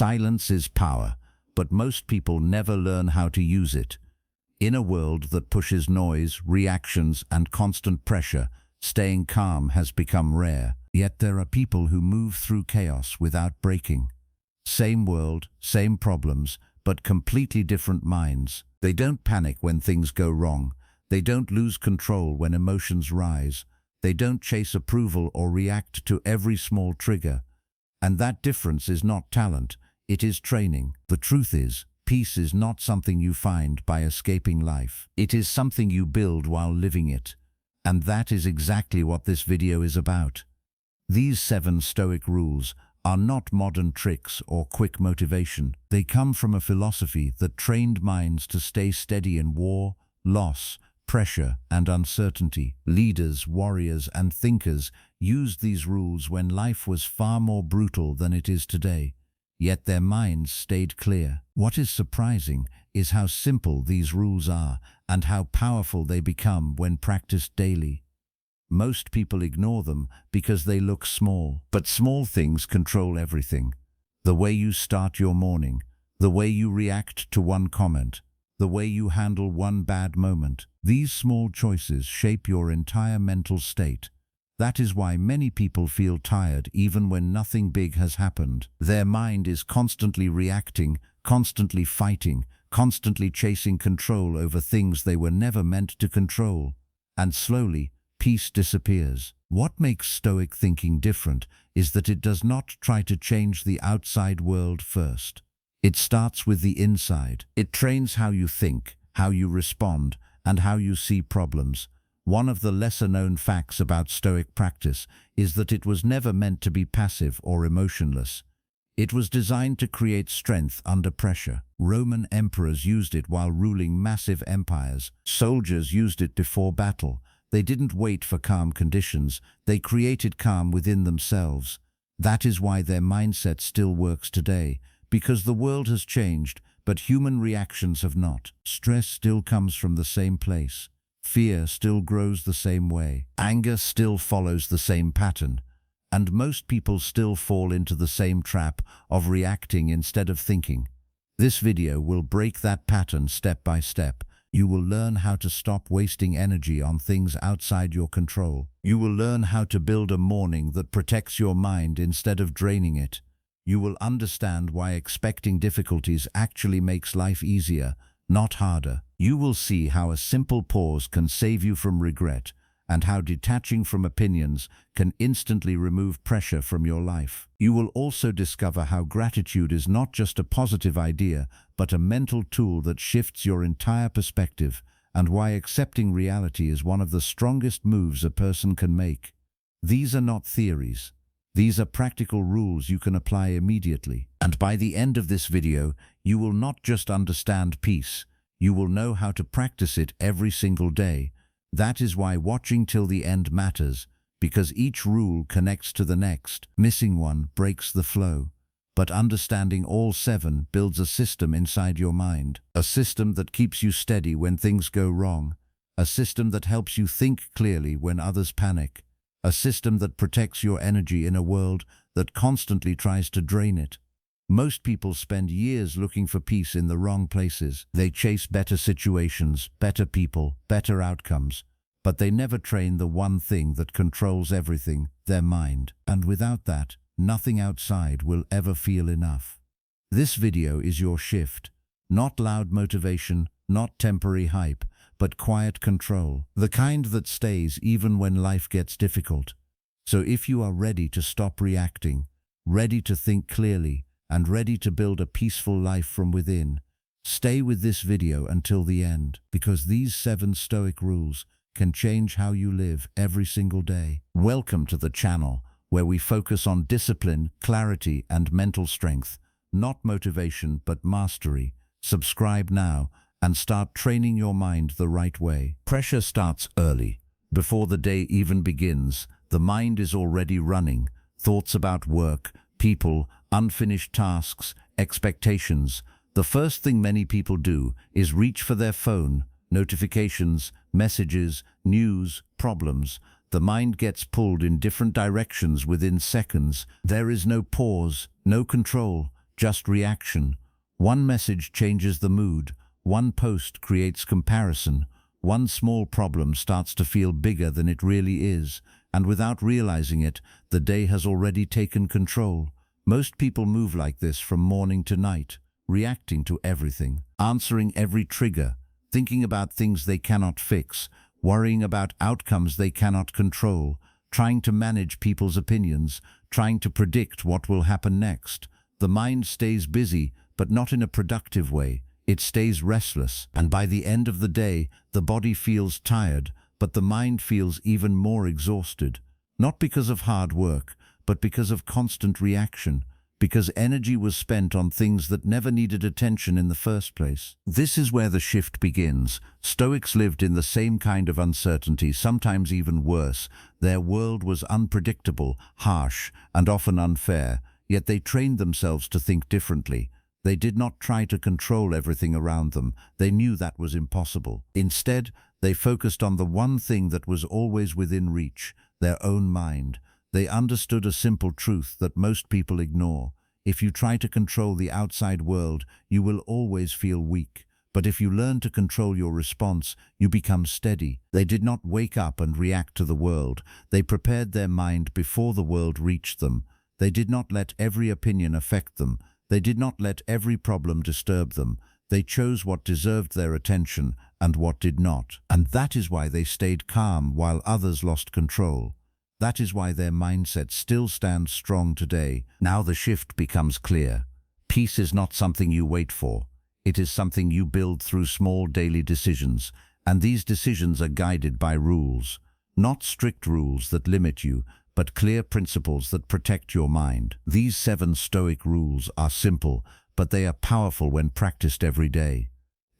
Silence is power, but most people never learn how to use it. In a world that pushes noise, reactions, and constant pressure, staying calm has become rare. Yet there are people who move through chaos without breaking. Same world, same problems, but completely different minds. They don't panic when things go wrong. They don't lose control when emotions rise. They don't chase approval or react to every small trigger. And that difference is not talent, it is training. The truth is, peace is not something you find by escaping life. It is something you build while living it. And that is exactly what this video is about. These 7 Stoic rules are not modern tricks or quick motivation. They come from a philosophy that trained minds to stay steady in war, loss, pressure, and uncertainty. Leaders, warriors, and thinkers used these rules when life was far more brutal than it is today. Yet their minds stayed clear. What is surprising is how simple these rules are and how powerful they become when practiced daily. Most people ignore them because they look small, but small things control everything. The way you start your morning, the way you react to one comment, the way you handle one bad moment. These small choices shape your entire mental state. That is why many people feel tired even when nothing big has happened. Their mind is constantly reacting, constantly fighting, constantly chasing control over things they were never meant to control. And slowly, peace disappears. What makes Stoic thinking different is that it does not try to change the outside world first. It starts with the inside. It trains how you think, how you respond, and how you see problems. One of the lesser-known facts about Stoic practice is that it was never meant to be passive or emotionless. It was designed to create strength under pressure. Roman emperors used it while ruling massive empires. Soldiers used it before battle. They didn't wait for calm conditions. They created calm within themselves. That is why their mindset still works today, because the world has changed, but human reactions have not. Stress still comes from the same place. Fear still grows the same way. Anger still follows the same pattern. And most people still fall into the same trap of reacting instead of thinking. This video will break that pattern step by step. You will learn how to stop wasting energy on things outside your control. You will learn how to build a morning that protects your mind instead of draining it. You will understand why expecting difficulties actually makes life easier, not harder. You will see how a simple pause can save you from regret, and how detaching from opinions can instantly remove pressure from your life. You will also discover how gratitude is not just a positive idea, but a mental tool that shifts your entire perspective, and why accepting reality is one of the strongest moves a person can make. These are not theories. These are practical rules you can apply immediately. And by the end of this video, you will not just understand peace, you will know how to practice it every single day. That is why watching till the end matters, because each rule connects to the next. Missing one breaks the flow. But understanding all 7 builds a system inside your mind. A system that keeps you steady when things go wrong. A system that helps you think clearly when others panic. A system that protects your energy in a world that constantly tries to drain it. Most people spend years looking for peace in the wrong places. They chase better situations, better people, better outcomes, but they never train the one thing that controls everything, their mind. And without that, nothing outside will ever feel enough. This video is your shift. Not loud motivation, not temporary hype, but quiet control. The kind that stays even when life gets difficult. So if you are ready to stop reacting, ready to think clearly, and ready to build a peaceful life from within, stay with this video until the end, because these 7 Stoic rules can change how you live every single day. Welcome to the channel, where we focus on discipline, clarity, and mental strength, not motivation but mastery. Subscribe now and start training your mind the right way. Pressure starts early. Before the day even begins, the mind is already running. Thoughts about work, people, unfinished tasks, expectations. The first thing many people do is reach for their phone. Notifications, messages, news, problems. The mind gets pulled in different directions within seconds. There is no pause, no control, just reaction. One message changes the mood, one post creates comparison, one small problem starts to feel bigger than it really is, and without realizing it, the day has already taken control. Most people move like this from morning to night, reacting to everything, answering every trigger, thinking about things they cannot fix, worrying about outcomes they cannot control, trying to manage people's opinions, trying to predict what will happen next. The mind stays busy, but not in a productive way. It stays restless, and by the end of the day, the body feels tired, but the mind feels even more exhausted. Not because of hard work, but because of constant reaction, because energy was spent on things that never needed attention in the first place. This is where the shift begins. Stoics lived in the same kind of uncertainty, sometimes even worse. Their world was unpredictable, harsh, and often unfair, yet they trained themselves to think differently. They did not try to control everything around them. They knew that was impossible. Instead, they focused on the one thing that was always within reach, their own mind. They understood a simple truth that most people ignore. If you try to control the outside world, you will always feel weak. But if you learn to control your response, you become steady. They did not wake up and react to the world. They prepared their mind before the world reached them. They did not let every opinion affect them. They did not let every problem disturb them. They chose what deserved their attention and what did not. And that is why they stayed calm while others lost control. That is why their mindset still stands strong today. Now the shift becomes clear. Peace is not something you wait for. It is something you build through small daily decisions. And these decisions are guided by rules. Not strict rules that limit you, but clear principles that protect your mind. These 7 Stoic rules are simple, but they are powerful when practiced every day.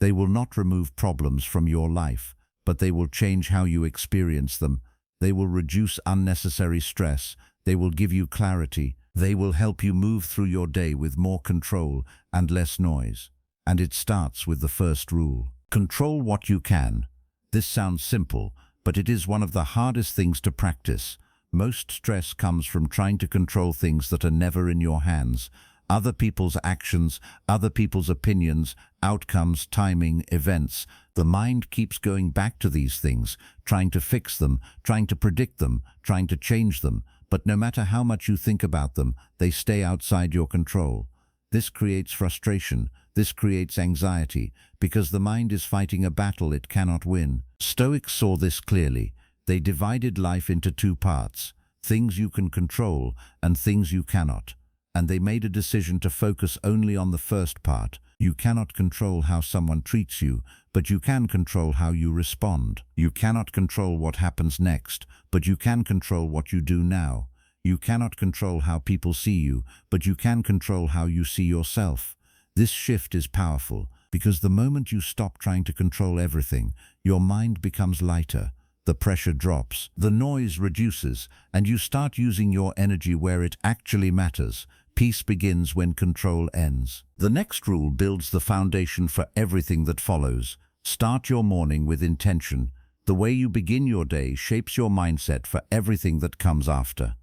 They will not remove problems from your life, but they will change how you experience them. They will reduce unnecessary stress. They will give you clarity. They will help you move through your day with more control and less noise. And it starts with the first rule. Control what you can. This sounds simple, but it is one of the hardest things to practice. Most stress comes from trying to control things that are never in your hands. Other people's actions, other people's opinions, outcomes, timing, events. The mind keeps going back to these things, trying to fix them, trying to predict them, trying to change them. But no matter how much you think about them, they stay outside your control. This creates frustration. This creates anxiety, because the mind is fighting a battle it cannot win. Stoics saw this clearly. They divided life into 2 parts, things you can control and things you cannot. And they made a decision to focus only on the first part. You cannot control how someone treats you, but you can control how you respond. You cannot control what happens next, but you can control what you do now. You cannot control how people see you, but you can control how you see yourself. This shift is powerful, because the moment you stop trying to control everything, your mind becomes lighter. The pressure drops, the noise reduces, and you start using your energy where it actually matters. Peace begins when control ends. The next rule builds the foundation for everything that follows. Start your morning with intention. The way you begin your day shapes your mindset for everything that comes after.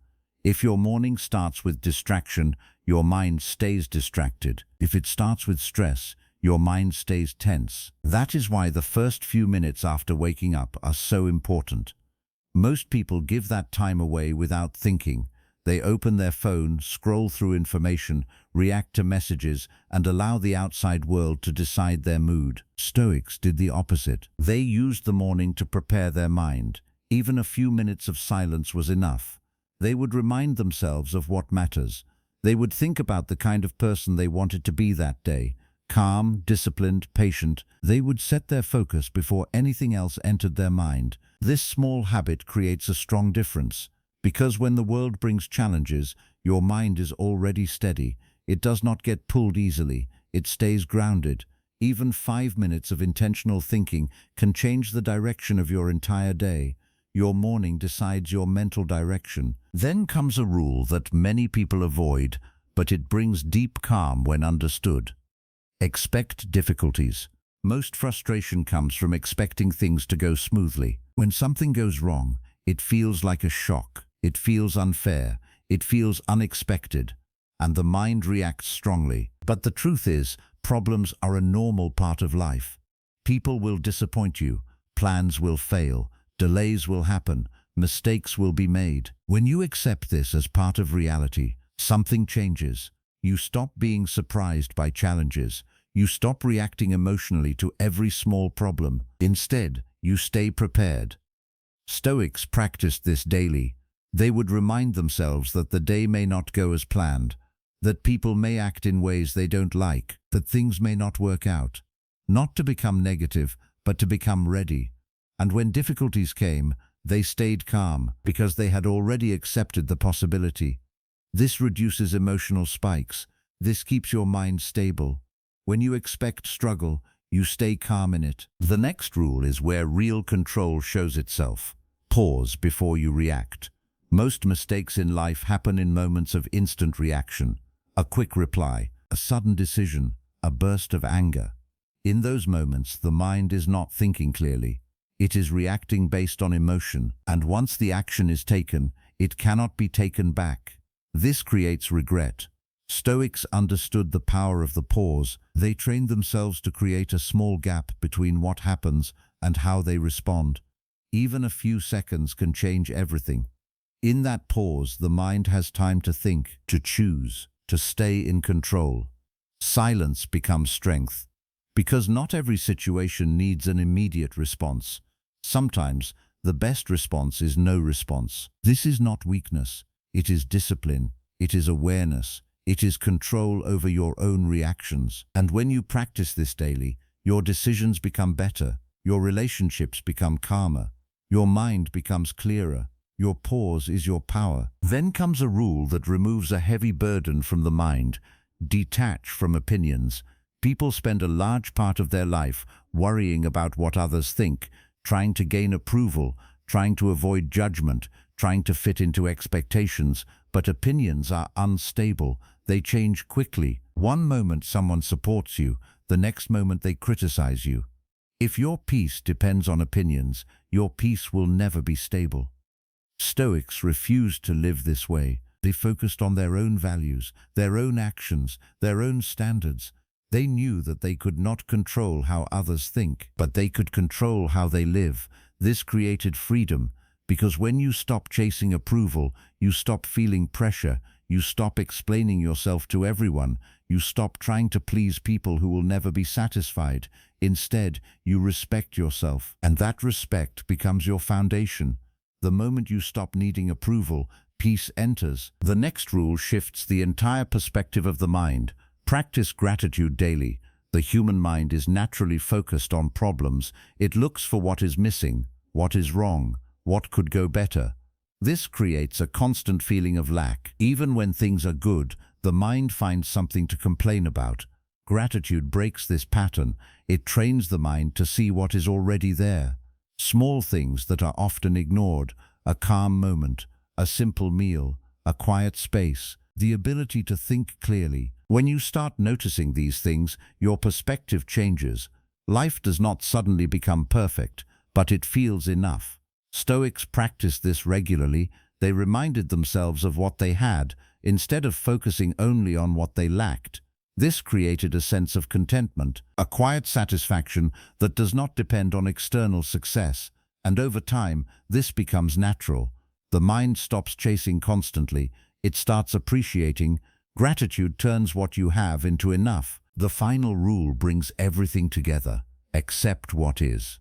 If your morning starts with distraction, your mind stays distracted. If it starts with stress, your mind stays tense. That is why the first few minutes after waking up are so important. Most people give that time away without thinking. They open their phone, scroll through information, react to messages, and allow the outside world to decide their mood. Stoics did the opposite. They used the morning to prepare their mind. Even a few minutes of silence was enough. They would remind themselves of what matters. They would think about the kind of person they wanted to be that day. Calm, disciplined, patient. They would set their focus before anything else entered their mind. This small habit creates a strong difference. Because when the world brings challenges, your mind is already steady. It does not get pulled easily. It stays grounded. Even 5 minutes of intentional thinking can change the direction of your entire day. Your morning decides your mental direction. Then comes a rule that many people avoid, but it brings deep calm when understood. Expect difficulties. Most frustration comes from expecting things to go smoothly. When something goes wrong, it feels like a shock. It feels unfair. It feels unexpected. and the mind reacts strongly. But the truth is, problems are a normal part of life. People will disappoint you, plans will fail, delays will happen, mistakes will be made. When you accept this as part of reality, something changes. You stop being surprised by challenges. You stop reacting emotionally to every small problem. Instead, you stay prepared. Stoics practiced this daily. They would remind themselves that the day may not go as planned, that people may act in ways they don't like, that things may not work out. Not to become negative, but to become ready. And when difficulties came, they stayed calm because they had already accepted the possibility. This reduces emotional spikes. This keeps your mind stable. When you expect struggle, you stay calm in it. The next rule is where real control shows itself. Pause before you react. Most mistakes in life happen in moments of instant reaction. A quick reply, a sudden decision, a burst of anger. In those moments, the mind is not thinking clearly. It is reacting based on emotion, and once the action is taken, it cannot be taken back. This creates regret. Stoics understood the power of the pause. They trained themselves to create a small gap between what happens and how they respond. Even a few seconds can change everything. In that pause, the mind has time to think, to choose, to stay in control. Silence becomes strength. Because not every situation needs an immediate response. Sometimes, the best response is no response. This is not weakness. It is discipline. It is awareness. It is control over your own reactions. And when you practice this daily, your decisions become better. Your relationships become calmer. Your mind becomes clearer. Your pause is your power. Then comes a rule that removes a heavy burden from the mind. Detach from opinions. People spend a large part of their life worrying about what others think, trying to gain approval, trying to avoid judgment, trying to fit into expectations. But opinions are unstable. They change quickly. One moment someone supports you, the next moment they criticize you. If your peace depends on opinions, your peace will never be stable. Stoics refused to live this way. They focused on their own values, their own actions, their own standards. They knew that they could not control how others think, but they could control how they live. This created freedom, because when you stop chasing approval, you stop feeling pressure, you stop explaining yourself to everyone, you stop trying to please people who will never be satisfied. Instead, you respect yourself, and that respect becomes your foundation. The moment you stop needing approval, peace enters. The next rule shifts the entire perspective of the mind. Practice gratitude daily. The human mind is naturally focused on problems. It looks for what is missing, what is wrong, what could go better. This creates a constant feeling of lack. Even when things are good, the mind finds something to complain about. Gratitude breaks this pattern. It trains the mind to see what is already there. Small things that are often ignored, a calm moment, a simple meal, a quiet space, the ability to think clearly. When you start noticing these things, your perspective changes. Life does not suddenly become perfect, but it feels enough. Stoics practiced this regularly. They reminded themselves of what they had, instead of focusing only on what they lacked. This created a sense of contentment, a quiet satisfaction that does not depend on external success, and over time, this becomes natural. The mind stops chasing constantly. It starts appreciating. Gratitude turns what you have into enough. The final rule brings everything together. Accept what is.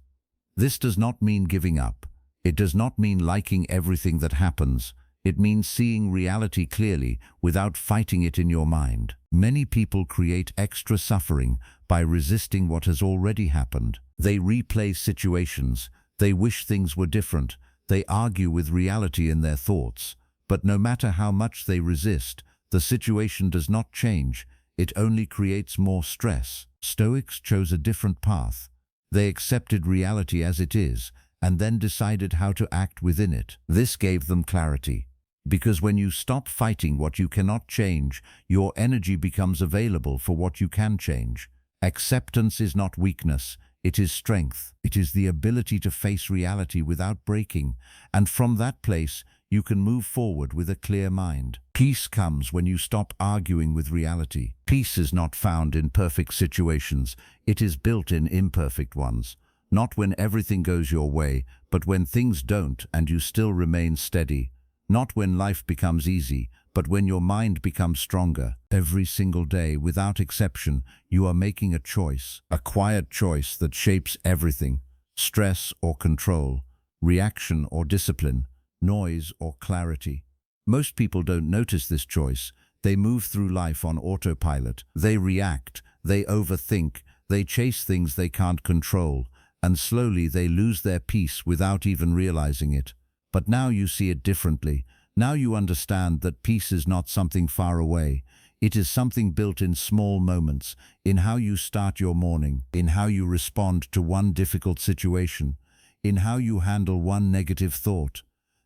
This does not mean giving up. It does not mean liking everything that happens. It means seeing reality clearly without fighting it in your mind. Many people create extra suffering by resisting what has already happened. They replay situations. They wish things were different. They argue with reality in their thoughts. But no matter how much they resist, the situation does not change. It only creates more stress. Stoics chose a different path. They accepted reality as it is, and then decided how to act within it. This gave them clarity. Because when you stop fighting what you cannot change, your energy becomes available for what you can change. Acceptance is not weakness, it is strength. It is the ability to face reality without breaking, and from that place, you can move forward with a clear mind. Peace comes when you stop arguing with reality. Peace is not found in perfect situations, it is built in imperfect ones. Not when everything goes your way, but when things don't and you still remain steady. Not when life becomes easy, but when your mind becomes stronger. Every single day, without exception, you are making a choice, a quiet choice that shapes everything. Stress or control, reaction or discipline, noise or clarity. Most people don't notice this choice. They move through life on autopilot. They react, they overthink, they chase things they can't control, and slowly they lose their peace without even realizing it. But now you see it differently. Now you understand that peace is not something far away. It is something built in small moments, in how you start your morning, in how you respond to one difficult situation, in how you handle one negative thought.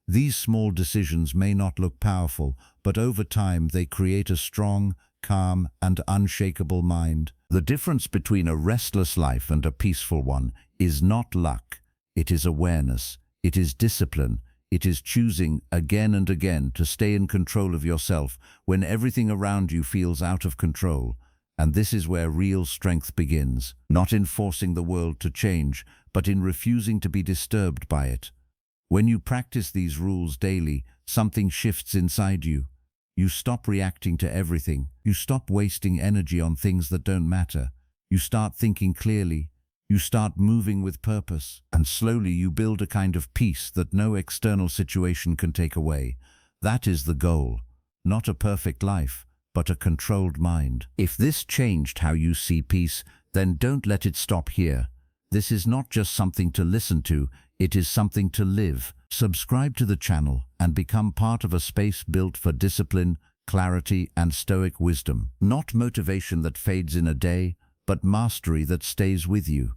These small decisions may not look powerful, but over time they create a strong, calm, and unshakable mind. The difference between a restless life and a peaceful one is not luck. It is awareness. It is discipline. It is choosing again and again to stay in control of yourself when everything around you feels out of control. And this is where real strength begins, not in forcing the world to change, but in refusing to be disturbed by it. When you practice these rules daily, something shifts inside you. You stop reacting to everything. You stop wasting energy on things that don't matter. You start thinking clearly. You start moving with purpose, and slowly you build a kind of peace that no external situation can take away. That is the goal. Not a perfect life, but a controlled mind. If this changed how you see peace, then don't let it stop here. This is not just something to listen to, it is something to live. Subscribe to the channel and become part of a space built for discipline, clarity, and stoic wisdom. Not motivation that fades in a day, but mastery that stays with you.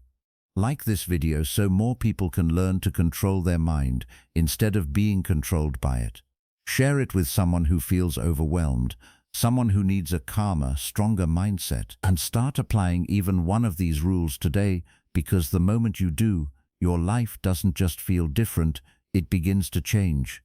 Like this video so more people can learn to control their mind instead of being controlled by it. Share it with someone who feels overwhelmed, someone who needs a calmer, stronger mindset, and start applying even one of these rules today, because the moment you do, your life doesn't just feel different, it begins to change.